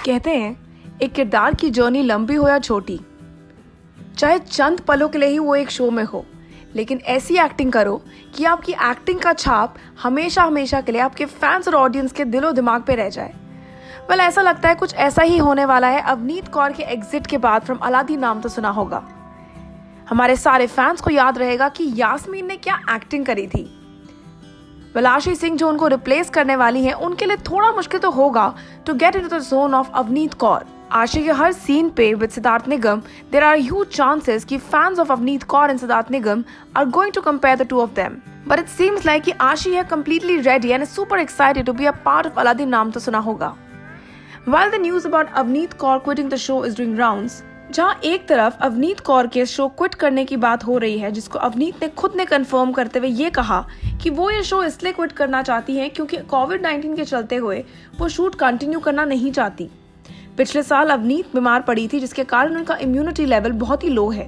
कहते हैं एक किरदार की जर्नी लंबी हो या छोटी, चाहे चंद पलों के लिए ही वो एक शो में हो, लेकिन ऐसी एक्टिंग करो कि आपकी एक्टिंग का छाप हमेशा हमेशा के लिए आपके फैंस और ऑडियंस के दिलो दिमाग पे रह जाए। वेल, ऐसा लगता है कुछ ऐसा ही होने वाला है अवनीत कौर के एग्जिट के बाद फ्रॉम अलादीन। नाम तो सुना होगा। हमारे सारे फैंस को याद रहेगा कि यास्मीन ने क्या एक्टिंग करी थी। वेल, आशी सिंह जो उनको रिप्लेस करने वाली हैं, उनके लिए थोड़ा मुश्किल तो होगा to get into the zone of Avneet Kaur. Aashi के हर सीन पे with Siddharth Nigam there are huge chances कि fans of Avneet Kaur and Siddharth Nigam are going to compare the two of them, but it seems like कि आशी है completely ready and is super excited to be a part of Aladdin. नाम तो सुना होगा। While the news about Avneet Kaur quitting the show is doing rounds, जहां एक तरफ अवनीत कौर के शो क्विट करने की बात हो रही है, जिसको अवनीत ने खुद ने कंफर्म करते हुए ये कहा कि वो ये शो इसलिए क्विट करना चाहती हैं क्योंकि कोविड-19 के चलते हुए वो शूट कंटिन्यू करना नहीं चाहती। पिछले साल अवनीत बीमार पड़ी थी, जिसके कारण उनका इम्यूनिटी लेवल बहुत ही लो है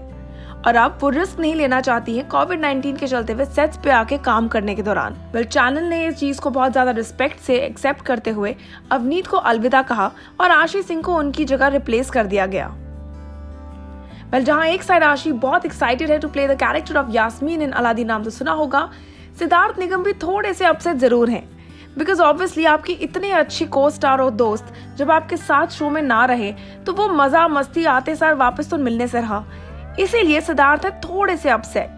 और अब वो रिस्क नहीं लेना चाहती हैं कोविड-19 के चलते हुए सेट्स पे आके काम करने के दौरान। वेल, चैनल ने इस चीज को बहुत ज्यादा रिस्पेक्ट से एक्सेप्ट करते हुए अवनीत को अलविदा कहा और आशी सिंह को उनकी जगह रिप्लेस कर दिया गया। वेल, जहां एक साइड आशी बहुत एक्साइटेड है to play the character of Yasmine in Aladdin. नाम तो सुना होगा, सिद्धार्थ निगम भी थोड़े से अपसेट जरूर हैं, बिकॉज ऑब्वियसली आपकी इतनी अच्छी को स्टार और दोस्त जब आपके साथ शो में ना रहे तो वो मजा मस्ती आते सार वापस तो मिलने से रहा। इसीलिए सिद्धार्थ है थोड़े से अपसेट।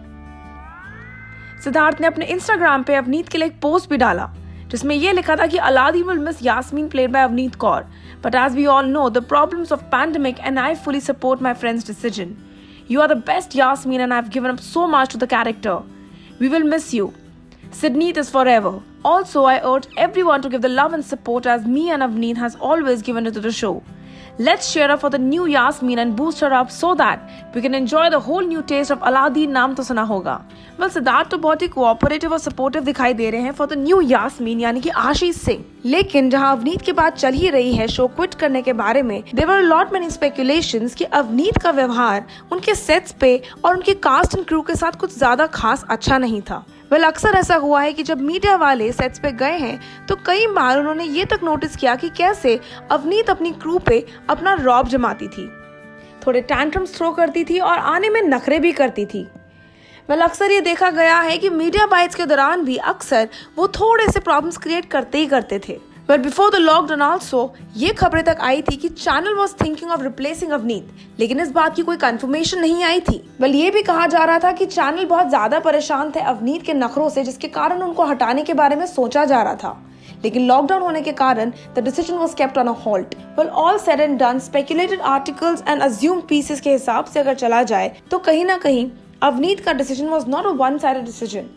सिद्धार्थ ने अपने इंस्टाग्राम पे अवनीत के लिए एक पोस्ट भी डाला जिसमें यह लिखा था कि Aladdin will miss Yasmine played by Avneet Kaur, but as we all know the problems of pandemic and I fully support my friend's decision. You are the best Yasmine and I have given up so much to the character. We will miss you. Sidneet is forever. Also, I urge everyone to give the love and support as me and Avneet has always given it to the show. Let's cheer up for the new Yasmin and boost her up so that we can enjoy the whole new taste of Aladdin। नाम तो सुना होगा। Well, Siddharth तो बहुत ही cooperative और supportive दिखाई दे रहे हैं फॉर द न्यू यास्मीन यानी कि आशी सिंह। लेकिन जहां अवनीत की बात चल ही रही है शो क्विट करने के बारे में, there were lot many speculations कि अवनीत का व्यवहार उनके सेट्स पे और उनके कास्ट एंड क्रू के साथ कुछ ज्यादा खास अच्छा नहीं था। वेल, अक्सर ऐसा हुआ है कि जब मीडिया वाले सेट्स पे गए हैं तो कई बार उन्होंने ये तक नोटिस किया कि कैसे अवनीत अपनी क्रू पे अपना रौब जमाती थी, थोड़े टैंट्रम्स थ्रो करती थी और आने में नखरे भी करती थी। वेल, अक्सर ये देखा गया है कि मीडिया बाइट्स के दौरान भी अक्सर वो थोड़े से प्रॉब्लम्स क्रिएट करते ही करते थे। But before the lockdown also, ये खबरें तक आई थी कि channel was thinking of replacing Avneet, लेकिन इस बात की कोई कंफर्मेशन नहीं आई थी। बल ये भी कहा जा रहा था कि चैनल बहुत ज्यादा परेशान थे अवनीत के नखरों से, जिसके कारण उनको हटाने के बारे में सोचा जा रहा था, लेकिन लॉकडाउन होने के कारण the decision was kept on a halt। Well, all said and done, speculated articles and assumed pieces के हिसाब से अगर चला जाए तो कहीं ना कहीं अवनीत का decision was not a one-sided decision।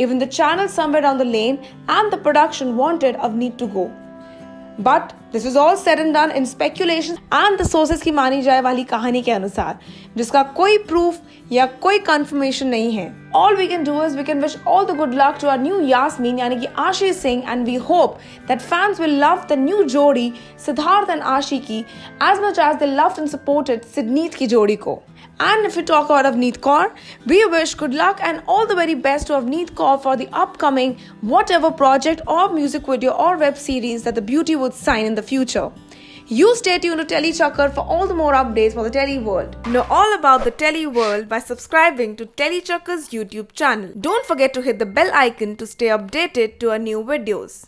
Even the channel somewhere down the lane and the production wanted Avneet to go. But this is all said and done in speculation and the sources की मानी जाए वाली कहानी के अनुसार, जिसका कोई proof या कोई confirmation नहीं है। All we can do is we can wish all the good luck to our new Yasmin यानी कि आशी Singh, and we hope that fans will love the new जोड़ी सिद्धार्थ and आशी की as much as they loved and supported सिडनीत की जोड़ी को। And if we talk about Avneet Kaur, we wish good luck and all the very best to Avneet Kaur for the upcoming whatever project or music video or web series that the beauty would sign in the future. You stay tuned to Telly Chakkar for all the more updates for the Telly world. Know all about the Telly world by subscribing to Telly Chakkar's YouTube channel. Don't forget to hit the bell icon to stay updated to our new videos.